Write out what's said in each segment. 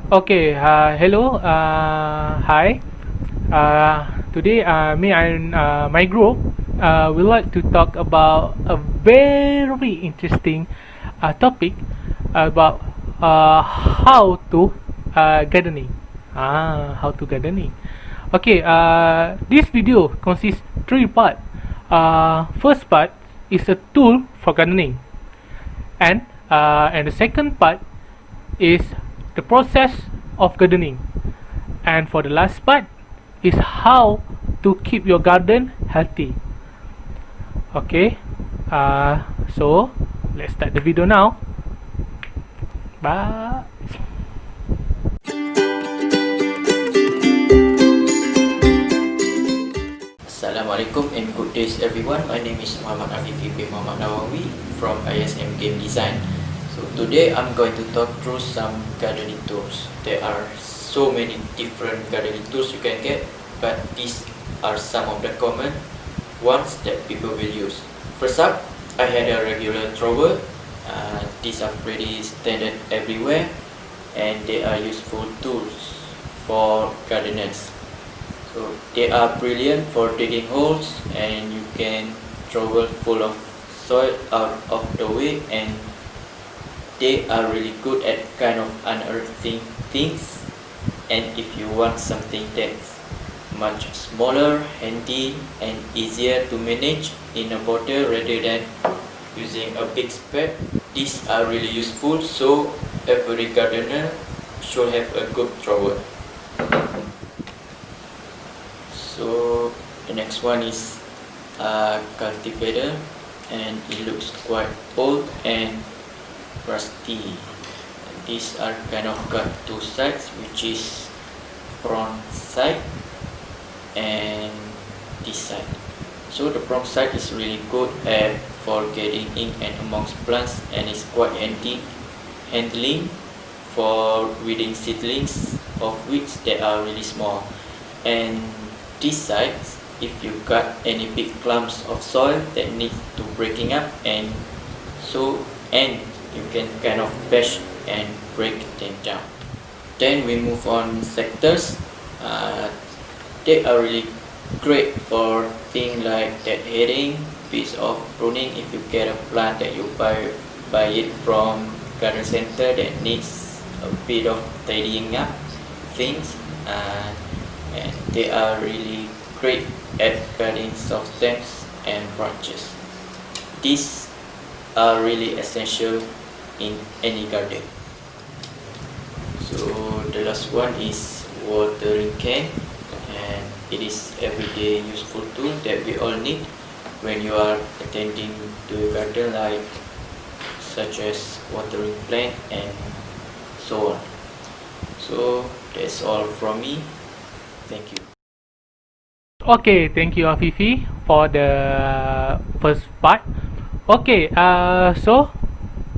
Okay, hello, hi. Today, me and my group would like to talk about a very interesting topic about how to gardening. How to gardening. Okay, this video consists three parts. First part is a tool for gardening, and the second part is the process of gardening, and for the last part is how to keep your garden healthy. Okay, so let's start the video now. Bye. Assalamualaikum and good days everyone. My name is Muhammad Afif bin Muhammad Nawawi from ISM Game Design. So today I'm going to talk through some gardening tools. There are so many different gardening tools you can get, but these are some of the common ones that people will use. First up, I had a regular trowel. These are pretty standard everywhere, and they are useful tools for gardeners. So they are brilliant for digging holes, and you can trowel full of soil out of the way, and they are really good at kind of unearthing things. And if you want something that's much smaller, handy and easier to manage in a bottle rather than using a big spade, these are really useful. So every gardener should have a good trowel. So the next one is a cultivator, and it looks quite old and rusty. These are kind of got two sides, which is front side and this side. So the front side is really good for getting in and amongst plants, and is quite handling for weeding seedlings of weeds that are really small. And this side, if you got any big clumps of soil that need to breaking up, and you can kind of bash and break them down. Then we move on sectors. They are really great for things like deadheading, piece of pruning. If you get a plant that you buy it from garden center that needs a bit of tidying up things, and they are really great at cutting soft stems and branches. These are really essential in any garden. So the last one is watering can, and it is everyday useful tool that we all need when you are attending to your garden, like such as watering plant and so on. So that's all from me. Thank you. Okay, thank you Afifi for the first part. Okay, so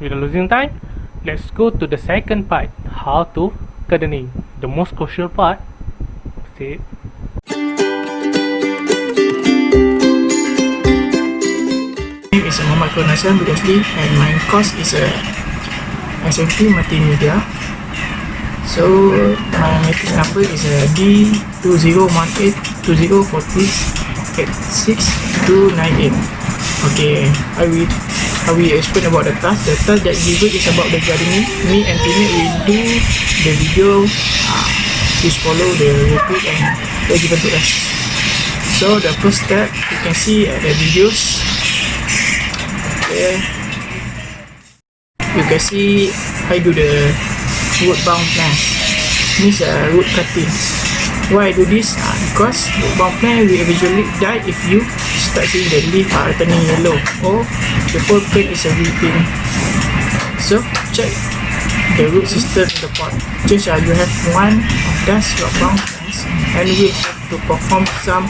without losing time, let's go to the second part, how to gardening, the most crucial part. See. My name is Muhammad Kurnasan Bidasli, and my course is SMT Multimedia. So my matrix number is D201820408628. Okay, I will explain about the task. The task that given is about the gardening. Me and teammate will do the video. Please follow the routine and they given to us. So the first step, you can see at the videos. Okay, you can see I do the wood bound plants, means root cutting. Why I do this? Because wood bound plant will eventually die if you start seeing the leaf are turning yellow or the whole plant is weeping. So check the root system in the pot. Just you have one of those wood bound plants, and we have to perform some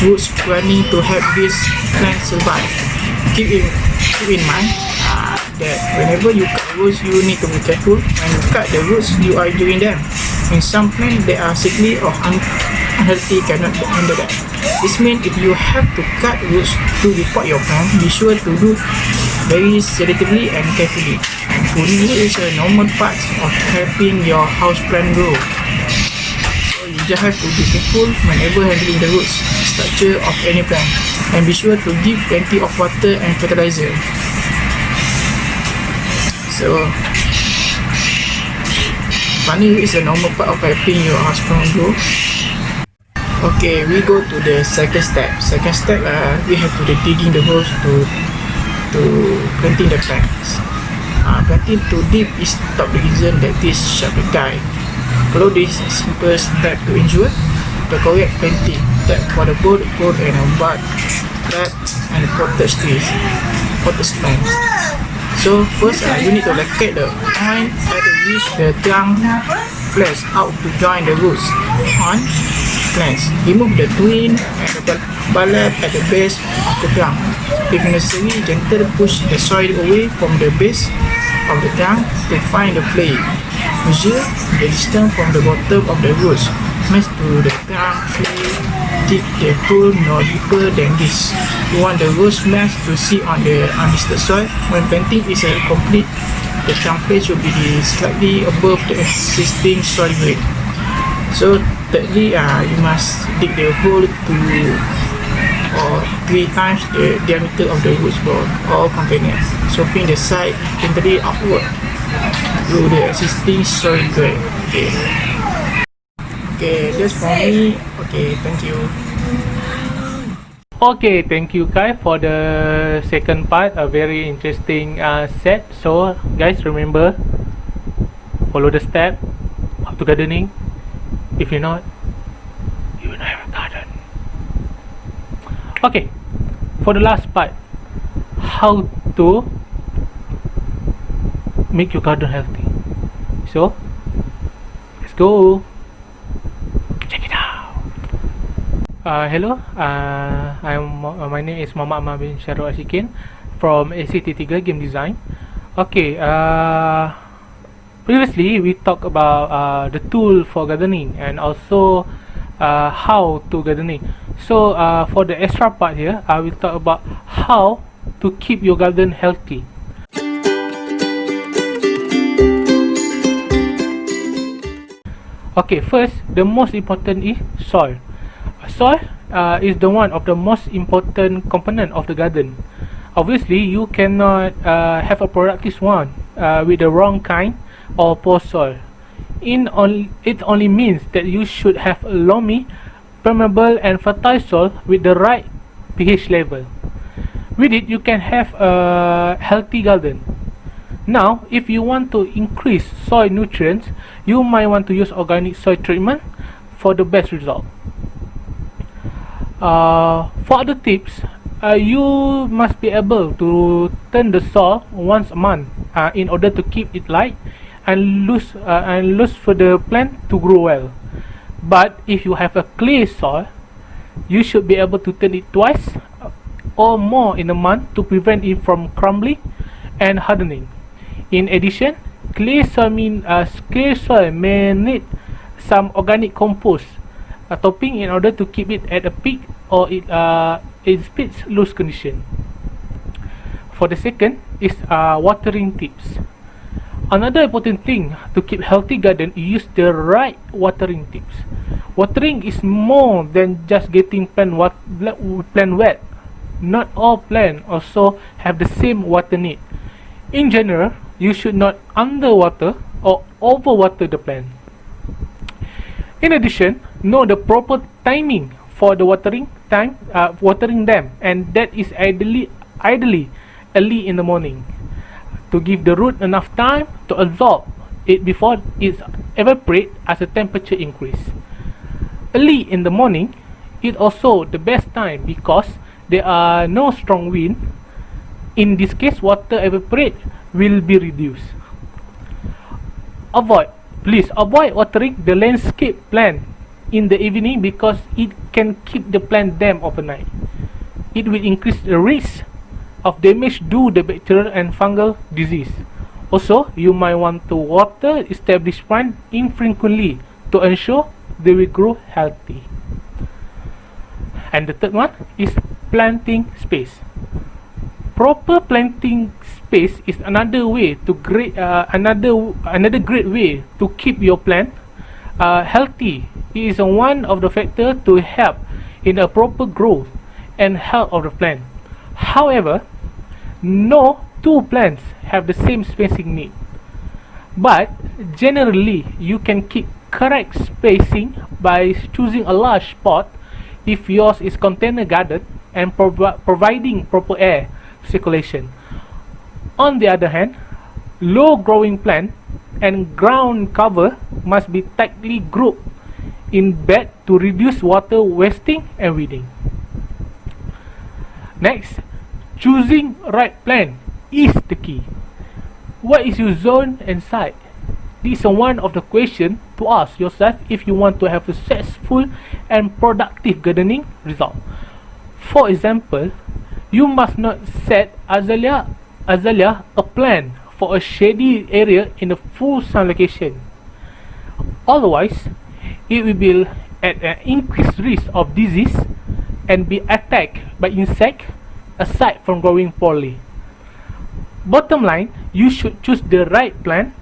root screening to help this plant survive. Keep in mind that whenever you cut roots, you need to be careful. When you cut the roots, you are doing them. In some plants, they are sickly or unhealthy, cannot handle that. This means if you have to cut roots to repot your plant, be sure to do very selectively and carefully. Pruning is a normal part of helping your houseplant grow. So you just have to be careful whenever handling the roots structure of any plant, and be sure to give plenty of water and fertilizer. So pruning is a normal part of helping your houseplant grow. Okay, we go to the second step. Second step, we have to digging the holes to planting the plants. Planting too deep is top the reason that this sharp guy. Follow this simple step to ensure the correct planting that for the both and a bud, flat and potted trees, potted plants. So first, you need to locate the point at which the trunk flares out to join the roots on plants. Remove the twine and the bulb at the base of the trunk. If necessary, gently push the soil away from the base of the trunk to find the flake. Measure the distance from the bottom of the roots. Match to the trunk flake. Dig the hole no deeper than this. You want the roots mesh to sit on the undisturbed soil. When planting is complete, the trunk flake should be slightly above the existing soil grade. So thirdly, you must dig the hole to 3 times the diameter of the roots ball or container, sloping the side gently outward to the existing soil grade. Okay, that's for me. Okay, thank you. Okay, thank you Kai for the second part, a very interesting set. So guys, remember, follow the step how to gardening. If you're not, you will not have a garden. Okay, for the last part, how to make your garden healthy. So let's go. Check it out. Hello, my name is Muhammad Ahmad bin Syarul Ashikin from ACT3 Game Design. Okay, previously we talked about the tool for gardening and also how to gardening. So for the extra part here, I will talk about how to keep your garden healthy. Okay, first, the most important is soil. Soil is the one of the most important component of the garden. Obviously, you cannot have a productive one with the wrong kind or poor soil. It only means that you should have a loamy, permeable and fertile soil with the right pH level. With it, you can have a healthy garden. Now, if you want to increase soil nutrients, you might want to use organic soil treatment for the best result. For other tips, you must be able to turn the soil once a month in order to keep it light and loose for the plant to grow well. But if you have a clay soil, you should be able to turn it twice or more in a month to prevent it from crumbling and hardening. In addition, clay soil may need some organic compost topping in order to keep it at a peak or its loose condition. For the second is watering tips. Another important thing to keep healthy garden is use the right watering tips. Watering is more than just getting plant wet. Not all plants also have the same water need. In general, you should not underwater or overwater the plant. In addition, know the proper timing for the watering them, and that is ideally early in the morning, to give the root enough time to absorb it before it evaporates as the temperature increase. Early in the morning is also the best time because there are no strong wind. In this case, water evaporate will be reduced. Please avoid watering the landscape plant in the evening because it can keep the plant damp overnight. It will increase the risk of damage due to bacterial and fungal disease. Also, you might want to water established plants infrequently to ensure they will grow healthy. And the third one is planting space. Proper planting space is another way to another great way to keep your plant healthy. It is one of the factors to help in a proper growth and health of the plant. However, no two plants have the same spacing need, but generally you can keep correct spacing by choosing a large pot if yours is container garden and providing proper air circulation. On the other hand, low growing plant and ground cover must be tightly grouped in bed to reduce water wasting and weeding. Next, choosing right plant is the key. What is your zone and site? This is one of the questions to ask yourself if you want to have a successful and productive gardening result. For example, you must not set azalea a plant for a shady area in a full sun location. Otherwise, it will be at an increased risk of disease and be attacked by insects aside from growing poorly. Bottom line, you should choose the right plant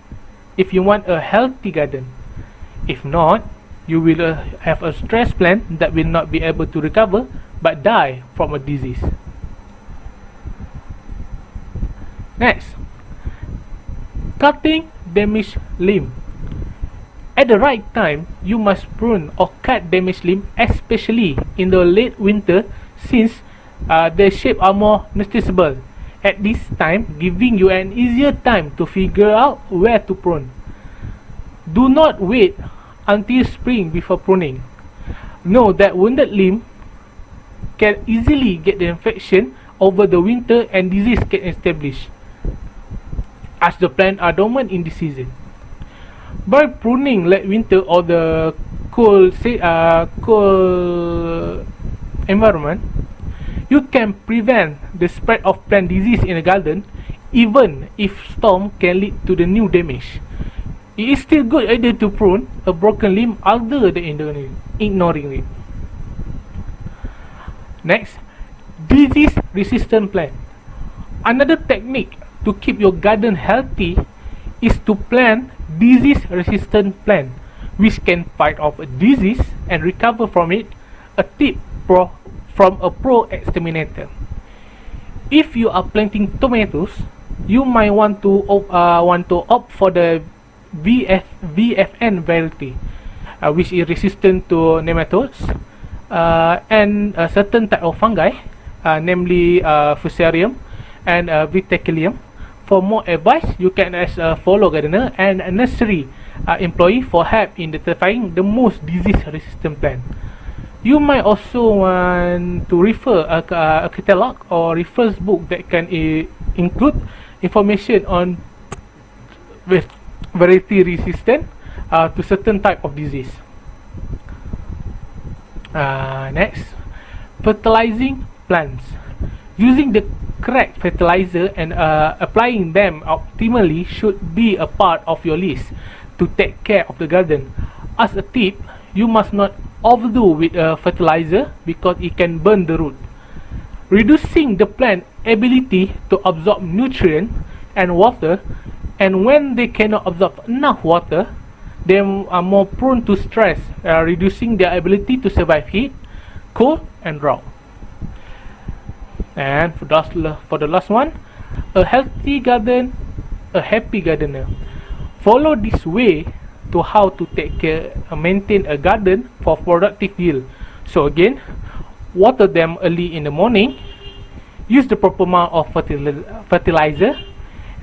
if you want a healthy garden. If not, you will have a stressed plant that will not be able to recover but die from a disease. Next, cutting damaged limb. At the right time, you must prune or cut damaged limb, especially in the late winter, since their shape are more noticeable. At this time, giving you an easier time to figure out where to prune. Do not wait until spring before pruning. Know that wounded limb can easily get the infection over the winter and disease can establish, as the plants are dormant in the season. By pruning late winter or the cool environment, you can prevent the spread of plant disease in a garden, even if storm can lead to the new damage. It is still good idea to prune a broken limb other than ignoring it. Next, disease-resistant plant. Another technique to keep your garden healthy is to plant disease-resistant plant which can fight off a disease and recover from it. A tip from a pro exterminator. If you are planting tomatoes, you might want to opt for the VFN variety, which is resistant to nematodes and a certain type of fungi, namely Fusarium and Vitellium. For more advice, you can ask a follow gardener and a nursery employee for help in identifying the most disease-resistant plant. You might also want to refer a catalog or reference book that can include information on variety resistant to certain type of disease. Next, fertilizing plants. Using the correct fertilizer and applying them optimally should be a part of your list to take care of the garden. As a tip, you must not overdo with fertilizer because it can burn the root, reducing the plant ability to absorb nutrients and water, and when they cannot absorb enough water, they are more prone to stress, reducing their ability to survive heat, cold and drought. And for the last one, a healthy garden, a happy gardener. Follow this way to how to take care and maintain a garden for productive yield. So again, water them early in the morning, use the proper amount of fertilizer,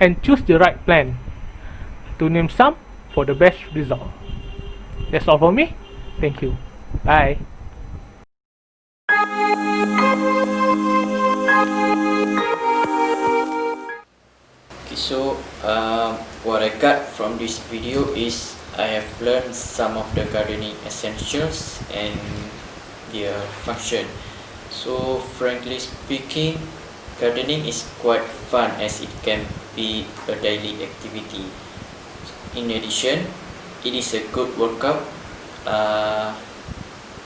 and choose the right plant, to name some, for the best result. That's all for me. Thank you. Bye. Okay, so what I got from this video is I have learned some of the gardening essentials and their function. So frankly speaking, gardening is quite fun as it can be a daily activity. In addition, it is a good workout.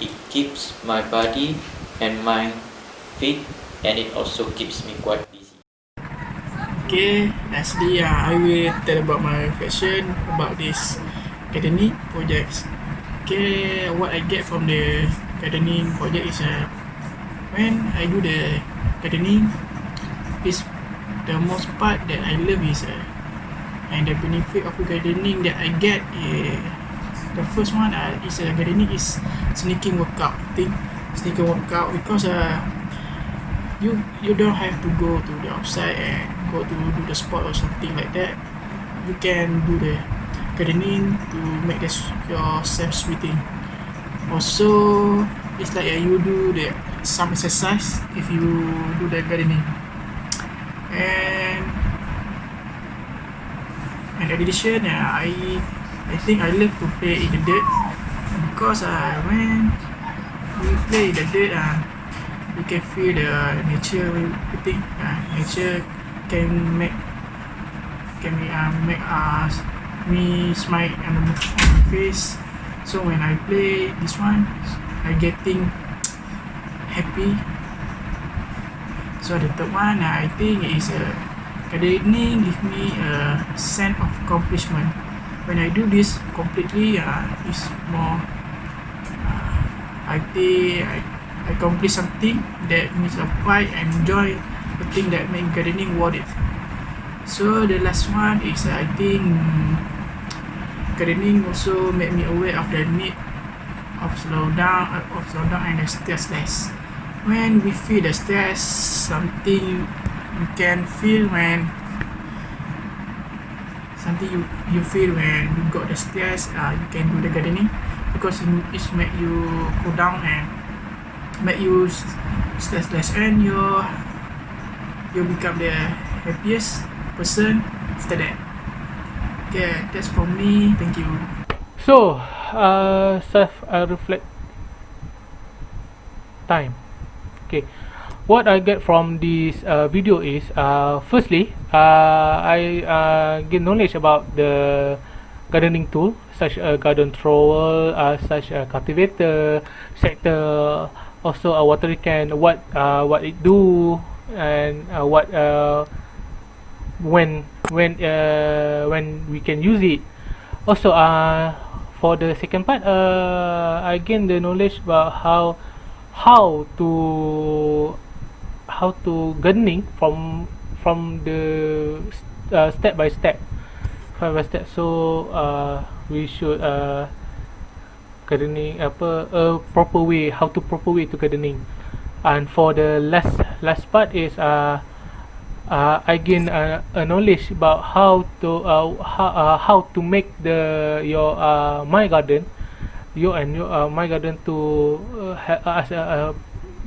It keeps my body and mind fit, and it also keeps me quite busy. Okay, lastly, I will tell about my reflection about this gardening projects. Okay, what I get from the gardening project is when I do the gardening, is the most part that I love is and the benefit of gardening that I get the first one is gardening is sneaking workout thing, sneaking workout because you don't have to go to the outside and go to do the sport or something like that. You can do the gardening to make yourself sweating. Also, it's like you do some exercise if you do the gardening. And in addition, I think I love to play in the dirt because when we play in the dirt, we can feel the nature. We think nature can make us me smile on my face. So when I play this one, I getting happy. So the third one, I think is gardening give me a sense of accomplishment. When I do this completely, it's more. I think I accomplish something that means a pride and joy, the thing that make gardening worth it. So the last one is I think gardening also make me aware of the need of slow down and the stress less. When we feel the stress, something you can feel when something you feel when you got the stress, you can do the gardening because it make you cool down and make you stress less, and you become the happiest person after that. Okay, that's for me. Thank you. So, self reflect time. Okay, what I get from this video is firstly, I get knowledge about the gardening tool such a garden trowel, such a cultivator, sector, also a watering can, what it do, and when we can use it. Also, for the second part, I gain the knowledge about how to gardening from the step by step. So we should gardening proper way, how to proper way to gardening. And for the last part is I gain a knowledge about how to make your my garden, my garden to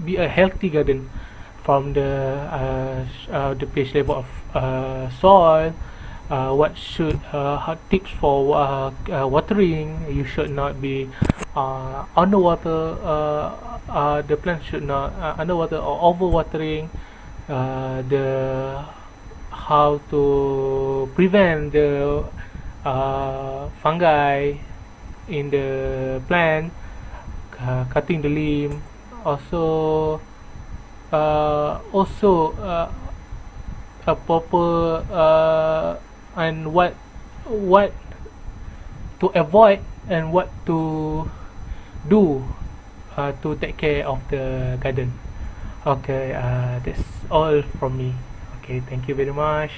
be a healthy garden from the pH level of soil. What should tips for watering? You should not be underwater. The plant should not underwater or overwatering. The how to prevent the fungi in the plant, cutting the limb. Also a proper and what to avoid and what to do to take care of the garden. Okay, that's all from me. Okay, thank you very much.